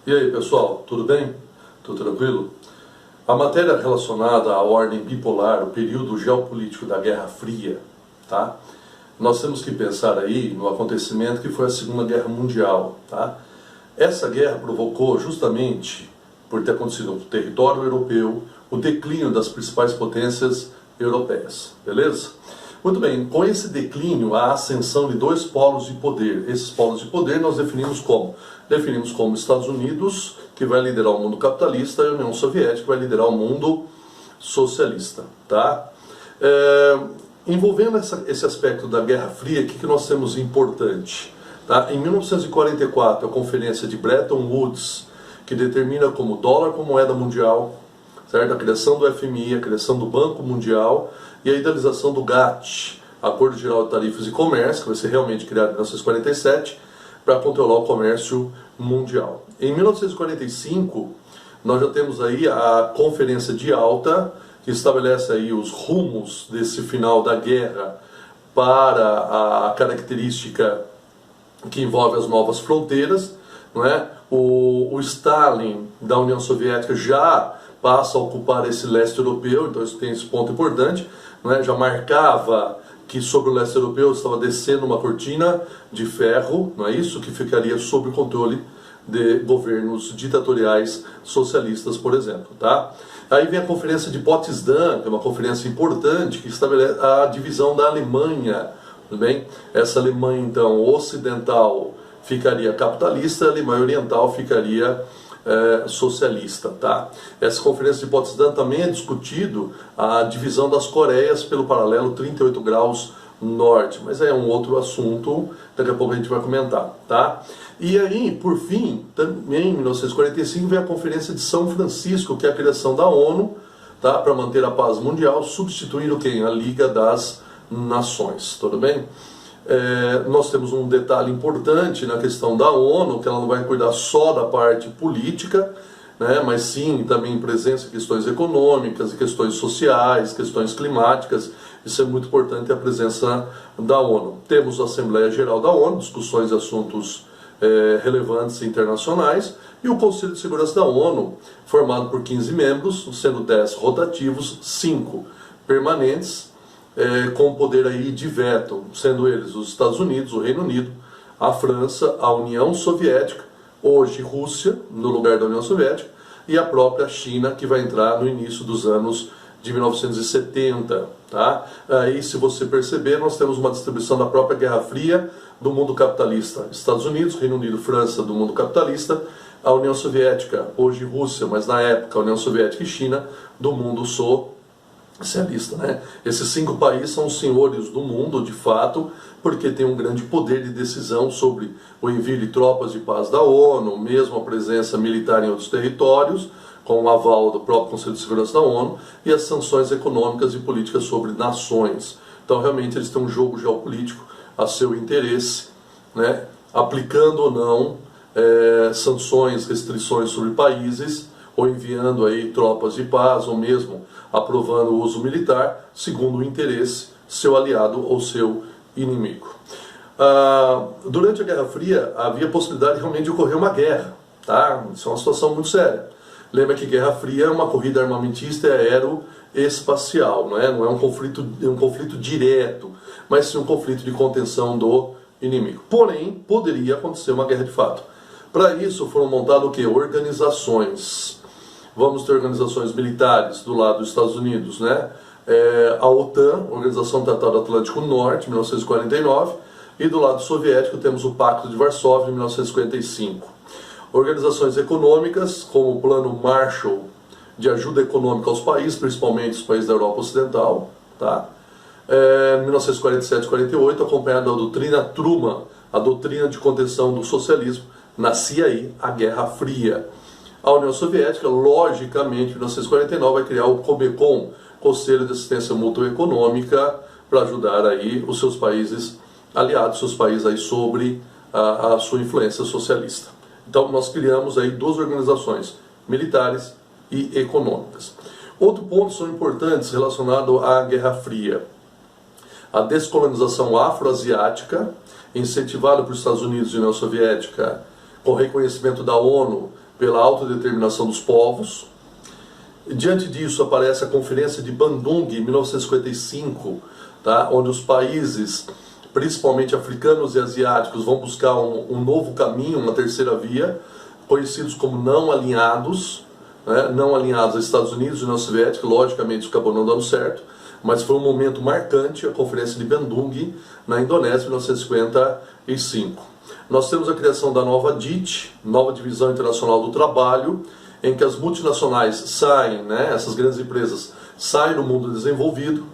E aí, pessoal, tudo bem? Tudo tranquilo? A matéria relacionada à ordem bipolar, o período geopolítico da Guerra Fria, tá? Nós temos que pensar aí no acontecimento que foi a Segunda Guerra Mundial, tá? Essa guerra provocou justamente, por ter acontecido no território europeu, o declínio das principais potências europeias, beleza? Muito bem, com esse declínio, a ascensão de dois polos de poder. Esses polos de poder nós definimos como? Definimos como Estados Unidos, que vai liderar o mundo capitalista, e a União Soviética, que vai liderar o mundo socialista, tá? Envolvendo esse aspecto da Guerra Fria, o que nós temos importante? Tá? Em 1944, a conferência de Bretton Woods, que determina como dólar como moeda mundial, certo? A criação do FMI, a criação do Banco Mundial e a idealização do GATT, Acordo Geral de Tarifas e Comércio, que vai ser realmente criado em 1947, para controlar o comércio mundial. Em 1945, nós já temos aí a Conferência de Yalta, que estabelece aí os rumos desse final da guerra para a característica que envolve as novas fronteiras, não é? O Stalin da União Soviética já passa a ocupar esse leste europeu, então isso tem esse ponto importante, não é? Já marcava que sobre o leste europeu estava descendo uma cortina de ferro, não é isso? Que ficaria sob o controle de governos ditatoriais socialistas, por exemplo, tá? Aí vem a Conferência de Potsdam, que é uma conferência importante, que estabelece a divisão da Alemanha, tudo bem? Essa Alemanha, então, ocidental ficaria capitalista, a Alemanha oriental ficaria socialista, tá? Essa Conferência de Potsdam também é discutido a divisão das Coreias pelo paralelo 38 graus norte, mas é um outro assunto, daqui a pouco a gente vai comentar, tá? E aí, por fim, também em 1945 vem a Conferência de São Francisco, que é a criação da ONU, tá? Para manter a paz mundial, substituindo quem? A Liga das Nações, tudo bem? Nós temos um detalhe importante na questão da ONU, que ela não vai cuidar só da parte política, né, mas sim também presença em questões econômicas, questões sociais, questões climáticas. Isso é muito importante, a presença da ONU. Temos a Assembleia Geral da ONU, discussões de assuntos relevantes internacionais, e o Conselho de Segurança da ONU, formado por 15 membros, sendo 10 rotativos, 5 permanentes, com poder aí de veto, sendo eles os Estados Unidos, o Reino Unido, a França, a União Soviética, hoje Rússia, no lugar da União Soviética, e a própria China, que vai entrar no início dos anos de 1970. Tá? Aí, se você perceber, nós temos uma distribuição da própria Guerra Fria do mundo capitalista. Estados Unidos, Reino Unido, França, do mundo capitalista, a União Soviética, hoje Rússia, mas na época a União Soviética e China, do mundo socialista, né? Esses 5 países são os senhores do mundo, de fato, porque tem um grande poder de decisão sobre o envio de tropas de paz da ONU, mesmo a presença militar em outros territórios, com o aval do próprio Conselho de Segurança da ONU, e as sanções econômicas e políticas sobre nações. Então, realmente, eles têm um jogo geopolítico a seu interesse, né? Aplicando ou não sanções, restrições sobre países, ou enviando aí tropas de paz, ou mesmo aprovando o uso militar, segundo o interesse, seu aliado ou seu inimigo. Durante a Guerra Fria, havia possibilidade realmente de ocorrer uma guerra, tá? Isso é uma situação muito séria. Lembra que Guerra Fria é uma corrida armamentista aeroespacial, não é um conflito direto, mas sim um conflito de contenção do inimigo. Porém, poderia acontecer uma guerra de fato. Para isso foram montadas o quê? Organizações. Vamos ter organizações militares do lado dos Estados Unidos, né? A OTAN, Organização do Tratado Atlântico Norte, 1949, e do lado soviético temos o Pacto de Varsóvia, em 1955. Organizações econômicas, como o Plano Marshall de ajuda econômica aos países, principalmente os países da Europa Ocidental, tá? Em 1947-48, acompanhada da doutrina Truman, a doutrina de contenção do socialismo, nascia aí a Guerra Fria. A União Soviética, logicamente, em 1949, vai criar o COMECON, Conselho de Assistência Mútua Econômica, para ajudar aí os seus países aliados, seus países aí sobre a sua influência socialista. Então nós criamos aí 2 organizações, militares e econômicas. Outro ponto são importantes relacionado à Guerra Fria. A descolonização afroasiática, incentivada pelos Estados Unidos e União Soviética, com reconhecimento da ONU pela autodeterminação dos povos. Diante disso aparece a Conferência de Bandung, em 1955, tá? Onde os países, principalmente africanos e asiáticos, vão buscar um novo caminho, uma terceira via, conhecidos como não alinhados, né? Não alinhados aos Estados Unidos e União Soviética. Logicamente isso acabou não dando certo, mas foi um momento marcante, a Conferência de Bandung, na Indonésia, em 1955. Nós temos a criação da nova DIT, Nova Divisão Internacional do Trabalho, em que as multinacionais saem, né, essas grandes empresas saem do mundo desenvolvido,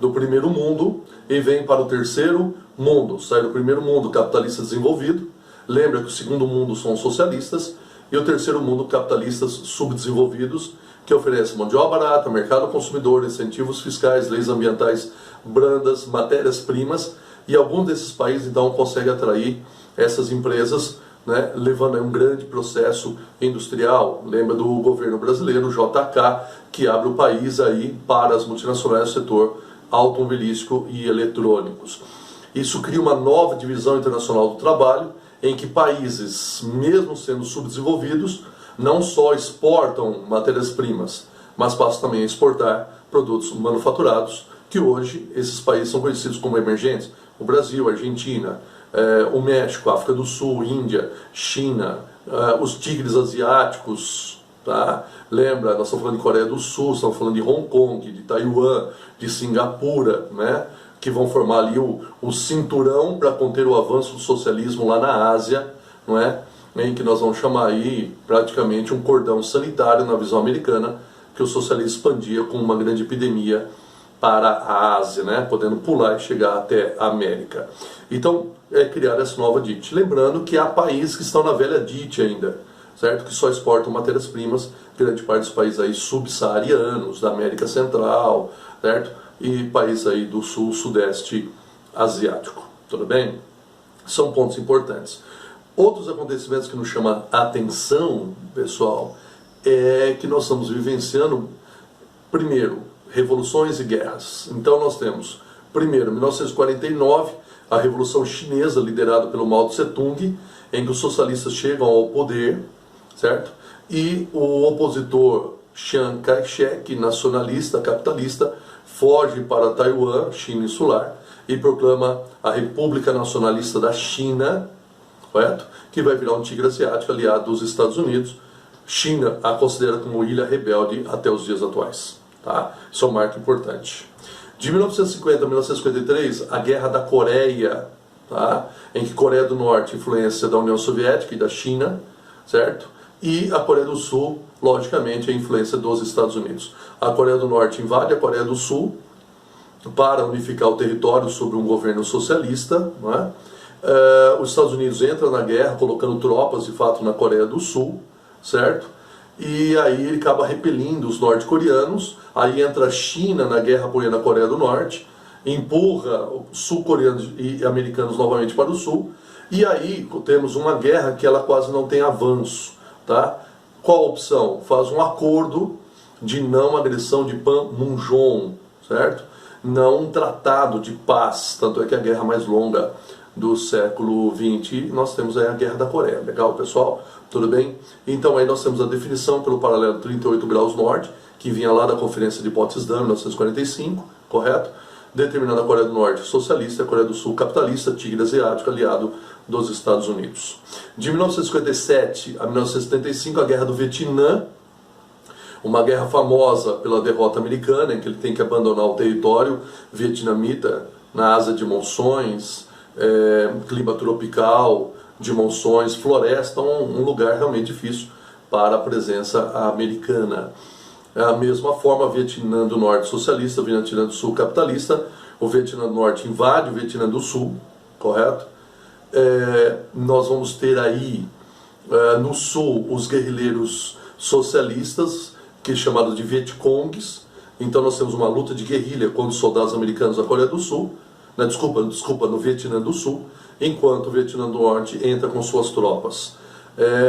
do primeiro mundo, e vêm para o terceiro mundo. Sai do primeiro mundo capitalista desenvolvido, lembra que o segundo mundo são os socialistas, e o terceiro mundo capitalistas subdesenvolvidos, que oferece mão de obra barata, mercado consumidor, incentivos fiscais, leis ambientais brandas, matérias-primas, e alguns desses países então conseguem atrair essas empresas, né, levando a um grande processo industrial. Lembra do governo brasileiro, o JK, que abre o país aí para as multinacionais do setor automobilístico e eletrônicos. Isso cria uma nova divisão internacional do trabalho, em que países, mesmo sendo subdesenvolvidos, não só exportam matérias-primas, mas passam também a exportar produtos manufaturados, que hoje esses países são conhecidos como emergentes. O Brasil, a Argentina, o México, a África do Sul, Índia, China, os tigres asiáticos, tá? Lembra, nós estamos falando de Coreia do Sul, estamos falando de Hong Kong, de Taiwan, de Singapura, né? Que vão formar ali o cinturão para conter o avanço do socialismo lá na Ásia, não é? Em que nós vamos chamar aí praticamente um cordão sanitário na visão americana, que o socialismo expandia com uma grande epidemia para a Ásia, né? Podendo pular e chegar até a América. Então, é criar essa nova DIT. Lembrando que há países que estão na velha DIT ainda, certo? Que só exportam matérias-primas, grande parte dos países aí subsaarianos, da América Central, certo? E países aí do sul, sudeste asiático, tudo bem? São pontos importantes. Outros acontecimentos que nos chamam a atenção, pessoal, é que nós estamos vivenciando, primeiro, revoluções e guerras. Então nós temos, primeiro, 1949, a Revolução Chinesa, liderada pelo Mao Tse-tung, em que os socialistas chegam ao poder, certo? E o opositor Chiang Kai-shek, nacionalista, capitalista, foge para Taiwan, China insular, e proclama a República Nacionalista da China, correto? Que vai virar um tigre asiático aliado dos Estados Unidos. China a considera como ilha rebelde até os dias atuais. Tá? Isso é um marco importante. De 1950 a 1953, a Guerra da Coreia, tá? Em que Coreia do Norte influência da União Soviética e da China, certo? E a Coreia do Sul, logicamente, a influência dos Estados Unidos. A Coreia do Norte invade a Coreia do Sul para unificar o território sob um governo socialista, não é? Os Estados Unidos entram na guerra colocando tropas de fato na Coreia do Sul, certo? E aí ele acaba repelindo os norte-coreanos, aí entra a China na guerra apoiando a Coreia do Norte, empurra sul-coreanos e americanos novamente para o sul, e aí temos uma guerra que ela quase não tem avanço, tá? Qual a opção? Faz um acordo de não agressão de Panmunjom, certo? Não um tratado de paz, tanto é que a guerra mais longa do século XX, nós temos aí a Guerra da Coreia. Legal, pessoal? Tudo bem? Então aí nós temos a definição pelo paralelo 38 graus norte, que vinha lá da Conferência de Potsdam, 1945, correto? Determinando a Coreia do Norte socialista e a Coreia do Sul capitalista, tigre asiático, aliado dos Estados Unidos. De 1957 a 1975, a Guerra do Vietnã, uma guerra famosa pela derrota americana, em que ele tem que abandonar o território vietnamita na asa de monções, clima tropical, de monções, floresta, um lugar realmente difícil para a presença americana. Da mesma forma, a Vietnã do Norte socialista, o Vietnã do Sul capitalista, o Vietnã do Norte invade o Vietnã do Sul, correto? Nós vamos ter aí, no Sul, os guerrilheiros socialistas, que é chamado de Vietcongs. Então nós temos uma luta de guerrilha contra os soldados americanos da Coreia do Sul, desculpa, no Vietnã do Sul, enquanto o Vietnã do Norte entra com suas tropas.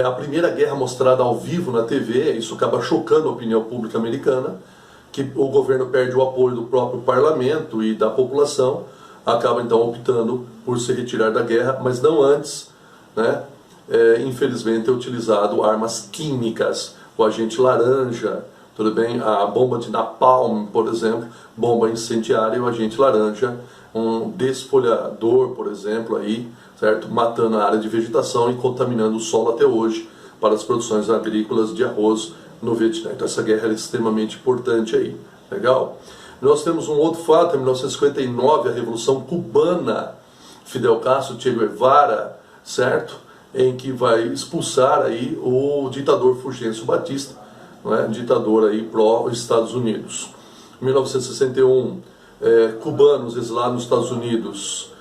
A primeira guerra mostrada ao vivo na TV, isso acaba chocando a opinião pública americana, que o governo perde o apoio do próprio parlamento e da população, acaba então optando por se retirar da guerra, mas não antes, né, infelizmente, é utilizado armas químicas, o agente laranja, tudo bem? A bomba de napalm, por exemplo, bomba incendiária e o agente laranja, um desfolhador, por exemplo, aí, certo? Matando a área de vegetação e contaminando o solo até hoje para as produções agrícolas de arroz no Vietnã. Então essa guerra é extremamente importante aí, legal? Nós temos um outro fato, em 1959, a Revolução Cubana, Fidel Castro, Che Guevara, certo? Em que vai expulsar aí o ditador Fulgêncio Batista, não é? Ditador aí pró-Estados Unidos. Em 1961, cubanos exilados nos Estados Unidos,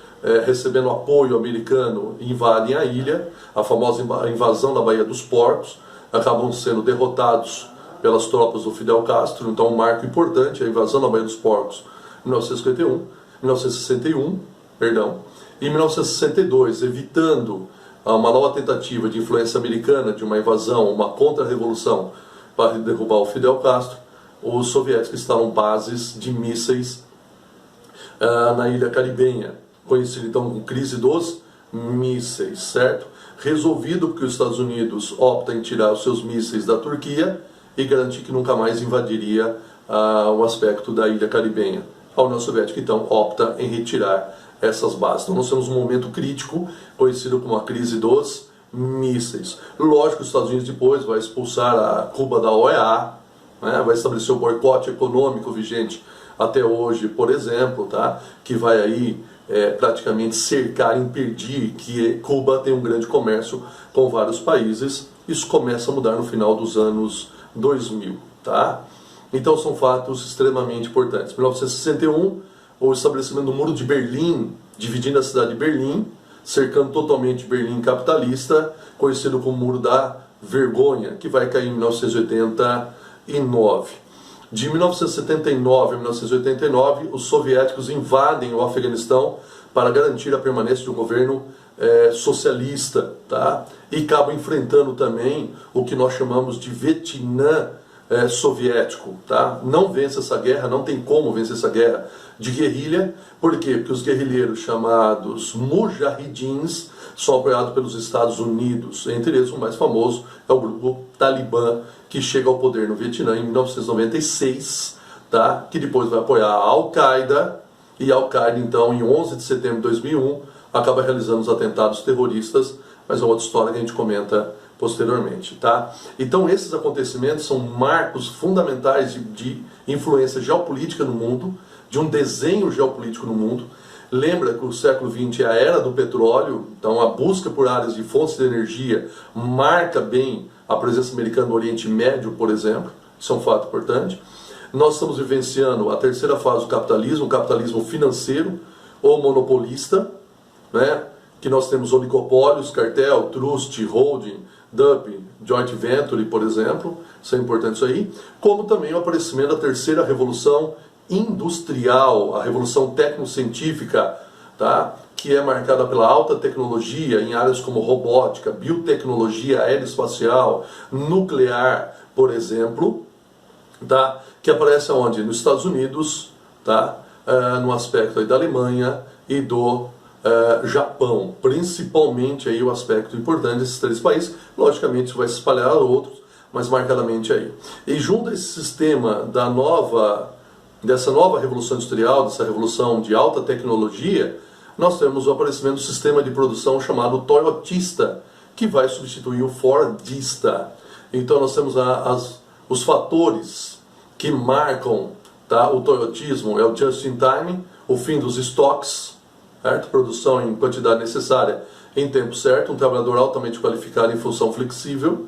recebendo apoio americano, invadem a ilha, a famosa invasão da Baía dos Porcos, acabam sendo derrotados pelas tropas do Fidel Castro. Então um marco importante, a invasão da Baía dos Porcos, em 1961, e em 1962, evitando uma nova tentativa de influência americana, de uma invasão, uma contra-revolução para derrubar o Fidel Castro, os soviéticos instalam bases de mísseis na ilha caribenha, conhecida então como crise dos mísseis, certo? Resolvido porque os Estados Unidos optam em tirar os seus mísseis da Turquia e garantir que nunca mais invadiria o aspecto da ilha caribenha. A União Soviética então opta em retirar essas bases. Então nós temos um momento crítico, conhecido como a crise dos mísseis. Lógico que os Estados Unidos depois vai expulsar a Cuba da OEA, né? Vai estabelecer o boicote econômico vigente até hoje, por exemplo, tá? Que vai aí praticamente cercar, impedir que Cuba tenha um grande comércio com vários países. Isso começa a mudar no final dos anos 2000, tá? Então são fatos extremamente importantes. Em 1961, o estabelecimento do Muro de Berlim, dividindo a cidade de Berlim, cercando totalmente Berlim capitalista, conhecido como Muro da Vergonha, que vai cair em 1989. De 1979 a 1989, os soviéticos invadem o Afeganistão para garantir a permanência de um governo socialista, tá? E acabam enfrentando também o que nós chamamos de Vietnã soviético, tá? Não vence essa guerra, não tem como vencer essa guerra de guerrilha. Por quê? Porque os guerrilheiros chamados mujahidins são apoiados pelos Estados Unidos. Entre eles, o mais famoso é o grupo Talibã, que chega ao poder no Vietnã em 1996, tá? Que depois vai apoiar a Al-Qaeda, e a Al-Qaeda, então, em 11 de setembro de 2001, acaba realizando os atentados terroristas, mas é outra história que a gente comenta posteriormente, tá? Então esses acontecimentos são marcos fundamentais de influência geopolítica no mundo, de um desenho geopolítico no mundo. Lembra que o século XX é a era do petróleo, então a busca por áreas de fontes de energia marca bem a presença americana no Oriente Médio, por exemplo. Isso é um fato importante. Nós estamos vivenciando a terceira fase do capitalismo, o capitalismo financeiro ou monopolista, né? Que nós temos oligopólios, cartel, trust, holding, dumping, joint venture, por exemplo. Isso é importante isso aí. Como também o aparecimento da terceira revolução industrial, a revolução tecnocientífica, tá? Que é marcada pela alta tecnologia em áreas como robótica, biotecnologia, aeroespacial, nuclear, por exemplo, tá? Que aparece onde? Nos Estados Unidos, tá? No aspecto aí da Alemanha e do Japão, principalmente aí o aspecto importante desses três países. Logicamente isso vai se espalhar a outros, mas marcadamente aí. E junto a esse sistema dessa nova revolução industrial, dessa revolução de alta tecnologia, nós temos o aparecimento do sistema de produção chamado toyotista, que vai substituir o fordista. Então nós temos os fatores que marcam, tá, o toyotismo, é o just-in-time, o fim dos estoques, certo? Produção em quantidade necessária em tempo certo, um trabalhador altamente qualificado em função flexível,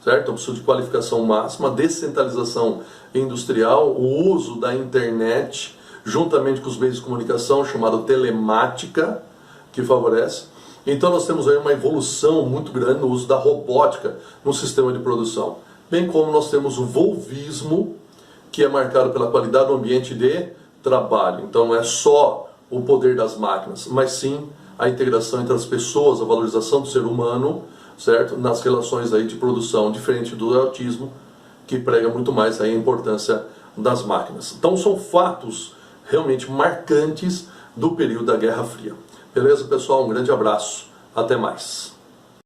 certo? Então precisa de qualificação máxima, descentralização industrial, o uso da internet, juntamente com os meios de comunicação, chamado telemática, que favorece. Então nós temos aí uma evolução muito grande no uso da robótica no sistema de produção. Bem como nós temos o volvismo, que é marcado pela qualidade do ambiente de trabalho. Então não é só o poder das máquinas, mas sim a integração entre as pessoas, a valorização do ser humano, certo? Nas relações aí de produção, diferente do autismo, que prega muito mais aí a importância das máquinas. Então são fatos realmente marcantes do período da Guerra Fria. Beleza, pessoal? Um grande abraço. Até mais.